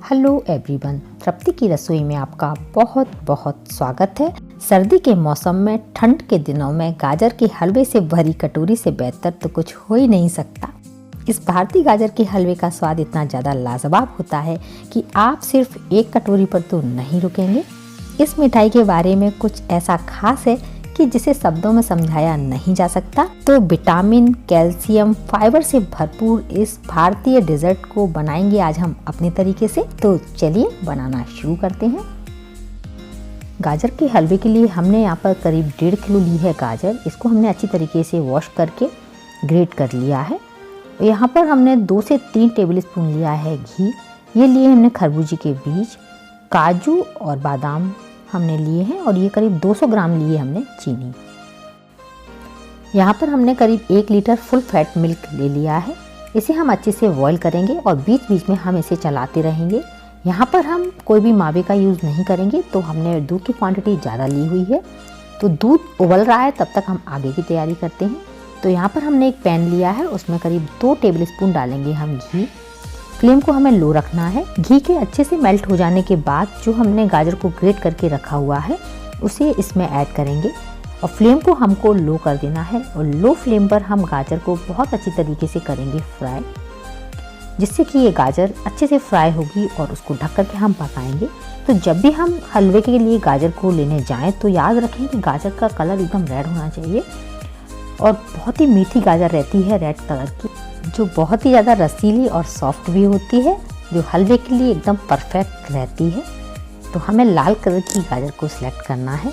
Hello everyone, तृप्ति की रसोई में आपका बहुत बहुत स्वागत है। सर्दी के मौसम में, ठंड के दिनों में गाजर के हलवे से भरी कटोरी से बेहतर तो कुछ हो ही नहीं सकता। इस भारतीय गाजर के हलवे का स्वाद इतना ज़्यादा लाजवाब होता है कि आप सिर्फ एक कटोरी पर तो नहीं रुकेंगे। इस मिठाई के बारे में कुछ ऐसा खास है कि जिसे शब्दों में समझाया नहीं जा सकता। तो विटामिन, कैल्शियम, फाइबर से भरपूर इस भारतीय डेजर्ट को बनाएंगे आज हम अपने तरीके से। तो चलिए बनाना शुरू करते हैं। गाजर के हलवे के लिए हमने यहाँ पर करीब 1.5 किलो ली है गाजर। इसको हमने अच्छी तरीके से वॉश करके ग्रेट कर लिया है। यहाँ पर हमने 2 से 3 टेबलस्पून लिया है घी। ये लिए हमने खरबूजे के बीज, काजू और बादाम हमने लिए हैं, और ये करीब 200 ग्राम लिए हमने चीनी। यहाँ पर हमने करीब 1 लीटर फुल फैट मिल्क ले लिया है। इसे हम अच्छे से बॉईल करेंगे और बीच बीच में हम इसे चलाते रहेंगे। यहाँ पर हम कोई भी मावे का यूज़ नहीं करेंगे, तो हमने दूध की क्वांटिटी ज़्यादा ली हुई है। तो दूध उबल रहा है, तब तक हम आगे की तैयारी करते हैं। तो यहाँ पर हमने एक पैन लिया है, उसमें करीब 2 टेबलस्पून डालेंगे हम घी। फ्लेम को हमें लो रखना है। घी के अच्छे से मेल्ट हो जाने के बाद जो हमने गाजर को ग्रेट करके रखा हुआ है उसे इसमें ऐड करेंगे, और फ्लेम को हमको लो कर देना है। और लो फ्लेम पर हम गाजर को बहुत अच्छी तरीके से करेंगे फ्राई, जिससे कि ये गाजर अच्छे से फ्राई होगी और उसको ढक करके हम पकाएंगे। तो जब भी हम हलवे के लिए गाजर को लेने जाएं तो याद रखें कि गाजर का कलर एकदम रेड होना चाहिए, और बहुत ही मीठी गाजर रहती है रेड कलर की, जो बहुत ही ज़्यादा रसीली और सॉफ्ट भी होती है, जो हलवे के लिए एकदम परफेक्ट रहती है। तो हमें लाल कलर की गाजर को सिलेक्ट करना है।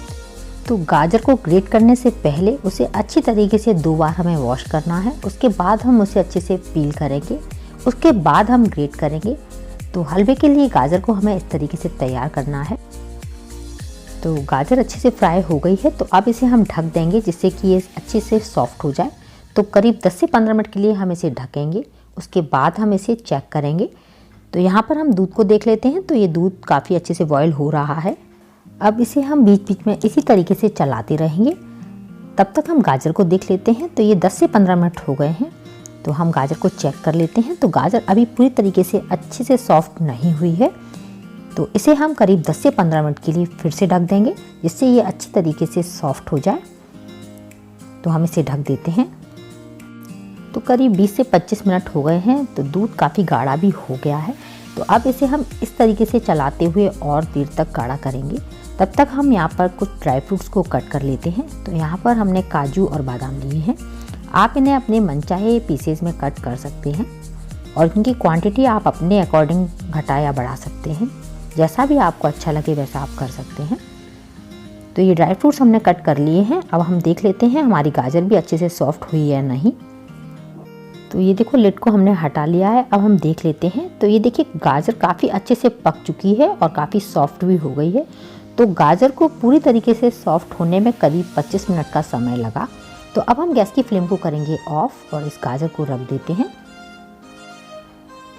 तो गाजर को ग्रेट करने से पहले उसे अच्छी तरीके से 2 बार हमें वॉश करना है। उसके बाद हम उसे अच्छे से पील करेंगे, उसके बाद हम ग्रेट करेंगे। तो हलवे के लिए गाजर को हमें इस तरीके से तैयार करना है। तो गाजर अच्छे से फ्राई हो गई है, तो अब इसे हम ढक देंगे जिससे कि ये अच्छे से सॉफ्ट हो जाए। तो करीब 10 से 15 मिनट के लिए हम इसे ढकेंगे। उसके बाद हम इसे चेक करेंगे। तो यहाँ पर हम दूध को देख लेते हैं। तो ये दूध काफ़ी अच्छे से बॉयल हो रहा है। अब इसे हम बीच बीच में इसी तरीके से चलाते रहेंगे। तब तक हम गाजर को देख लेते हैं। तो ये 10 से 15 मिनट हो गए हैं। तो हम गाजर को चेक कर लेते हैं। तो गाजर अभी पूरी तरीके से अच्छे से सॉफ्ट नहीं हुई है, तो इसे हम करीब 10 से 15 मिनट के लिए फिर से ढक देंगे, जिससे ये अच्छी तरीके से सॉफ्ट हो जाए। तो हम इसे ढक देते हैं। तो करीब 20 से 25 मिनट हो गए हैं। तो दूध काफ़ी गाढ़ा भी हो गया है। तो अब इसे हम इस तरीके से चलाते हुए और देर तक गाढ़ा करेंगे। तब तक हम यहाँ पर कुछ ड्राई फ्रूट्स को कट कर लेते हैं। तो यहाँ पर हमने काजू और बादाम लिए हैं। आप इन्हें अपने मनचाहे पीसेज में कट कर सकते हैं, और इनकी क्वांटिटी आप अपने अकॉर्डिंग घटा या बढ़ा सकते हैं। जैसा भी आपको अच्छा लगे वैसा आप कर सकते हैं। तो ये ड्राई फ्रूट्स हमने कट कर लिए हैं। अब हम देख लेते हैं हमारी गाजर भी अच्छे से सॉफ्ट हुई है या नहीं। तो ये देखो, लिड को हमने हटा लिया है। अब हम देख लेते हैं। तो ये देखिए, गाजर काफ़ी अच्छे से पक चुकी है और काफ़ी सॉफ्ट भी हो गई है। तो गाजर को पूरी तरीके से सॉफ्ट होने में करीब 25 मिनट का समय लगा। तो अब हम गैस की फ्लेम को करेंगे ऑफ और इस गाजर को रख देते हैं।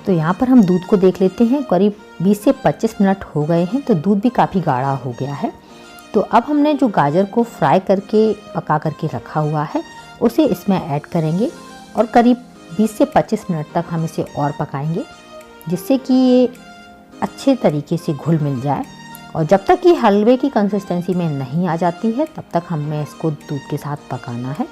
तो यहाँ पर हम दूध को देख लेते हैं। करीब 20 से 25 मिनट हो गए हैं। तो दूध भी काफ़ी गाढ़ा हो गया है। तो अब हमने जो गाजर को फ्राई करके पका करके रखा हुआ है उसे इसमें ऐड करेंगे, और करीब 20 से 25 मिनट तक हम इसे और पकाएंगे, जिससे कि ये अच्छे तरीके से घुल मिल जाए। और जब तक ये हलवे की कंसिस्टेंसी में नहीं आ जाती है तब तक हमें इसको दूध के साथ पकाना है।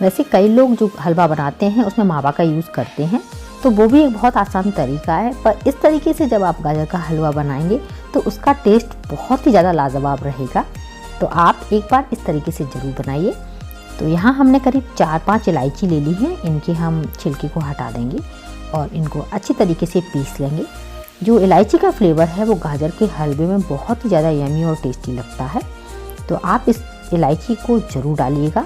वैसे कई लोग जो हलवा बनाते हैं उसमें मावा का यूज़ करते हैं, तो वो भी एक बहुत आसान तरीका है। पर इस तरीके से जब आप गाजर का हलवा बनाएंगे तो उसका टेस्ट बहुत ही ज़्यादा लाजवाब रहेगा। तो आप एक बार इस तरीके से ज़रूर बनाइए। तो यहाँ हमने करीब 4-5 इलायची ले ली है। इनके हम छिलके को हटा देंगे और इनको अच्छी तरीके से पीस लेंगे। जो इलायची का फ्लेवर है वो गाजर के हलवे में बहुत ही ज़्यादा यमी और टेस्टी लगता है। तो आप इस इलायची को ज़रूर डालिएगा।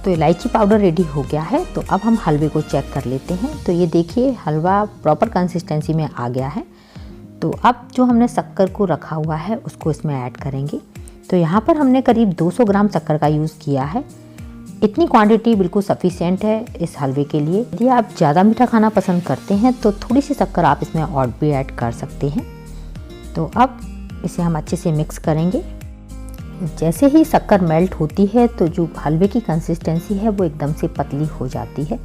तो इलायची पाउडर रेडी हो गया है। तो अब हम हलवे को चेक कर लेते हैं। तो ये देखिए, हलवा प्रॉपर कंसिस्टेंसी में आ गया है। तो अब जो हमने शक्कर को रखा हुआ है उसको इसमें ऐड करेंगे। तो यहाँ पर हमने करीब 200 ग्राम शक्कर का यूज़ किया है। इतनी क्वांटिटी बिल्कुल सफिशिएंट है इस हलवे के लिए। यदि आप ज़्यादा मीठा खाना पसंद करते हैं तो थोड़ी सी शक्कर आप इसमें और भी ऐड कर सकते हैं। तो अब इसे हम अच्छे से मिक्स करेंगे। जैसे ही शक्कर मेल्ट होती है तो जो हलवे की कंसिस्टेंसी है वो एकदम से पतली हो जाती है।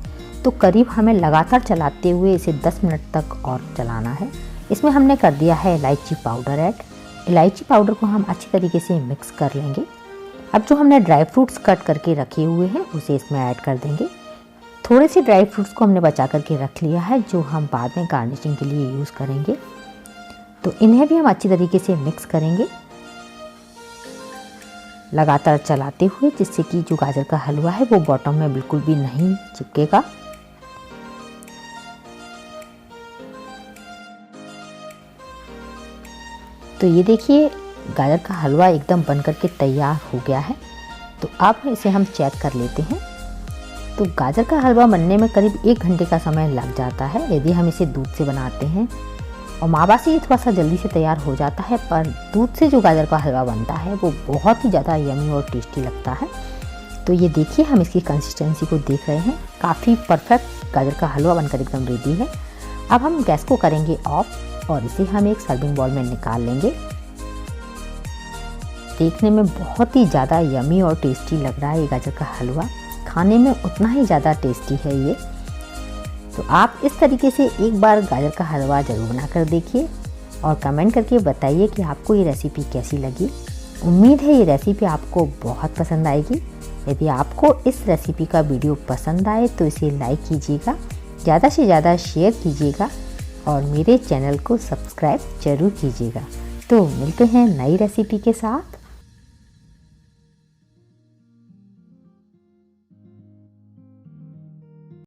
तो करीब हमें लगातार चलाते हुए इसे 10 मिनट तक और चलाना है। इसमें हमने कर दिया है इलायची पाउडर ऐड। इलायची पाउडर को हम अच्छी तरीके से मिक्स कर लेंगे। अब जो हमने ड्राई फ्रूट्स कट करके रखे हुए हैं उसे इसमें ऐड कर देंगे। थोड़े से ड्राई फ्रूट्स को हमने बचा करके रख लिया है जो हम बाद में गार्निशिंग के लिए यूज़ करेंगे। तो इन्हें भी हम अच्छी तरीके से मिक्स करेंगे लगातार चलाते हुए, जिससे कि जो गाजर का हलवा है वो बॉटम में बिल्कुल भी नहीं चिपकेगा। तो ये देखिए गाजर का हलवा एकदम बनकर के तैयार हो गया है। तो अब इसे हम चेक कर लेते हैं। तो गाजर का हलवा बनने में करीब 1 घंटे का समय लग जाता है यदि हम इसे दूध से बनाते हैं, और मावा से ये थोड़ा सा जल्दी से तैयार हो जाता है, पर दूध से जो गाजर का हलवा बनता है वो बहुत ही ज़्यादा यमी और टेस्टी लगता है। तो ये देखिए हम इसकी कंसिस्टेंसी को देख रहे हैं, काफ़ी परफेक्ट गाजर का हलवा बनकर एकदम रेडी है। अब हम गैस को करेंगे ऑफ और इसे हम एक सर्विंग बाउल में निकाल लेंगे। देखने में बहुत ही ज़्यादा यमी और टेस्टी लग रहा है ये गाजर का हलवा, खाने में उतना ही ज़्यादा टेस्टी है ये। तो आप इस तरीके से एक बार गाजर का हलवा ज़रूर बना कर देखिए और कमेंट करके बताइए कि आपको ये रेसिपी कैसी लगी। उम्मीद है ये रेसिपी आपको बहुत पसंद आएगी। यदि आपको इस रेसिपी का वीडियो पसंद आए तो इसे लाइक कीजिएगा, ज़्यादा से ज़्यादा शेयर कीजिएगा और मेरे चैनल को सब्सक्राइब जरूर कीजिएगा। तो मिलते हैं नई रेसिपी के साथ।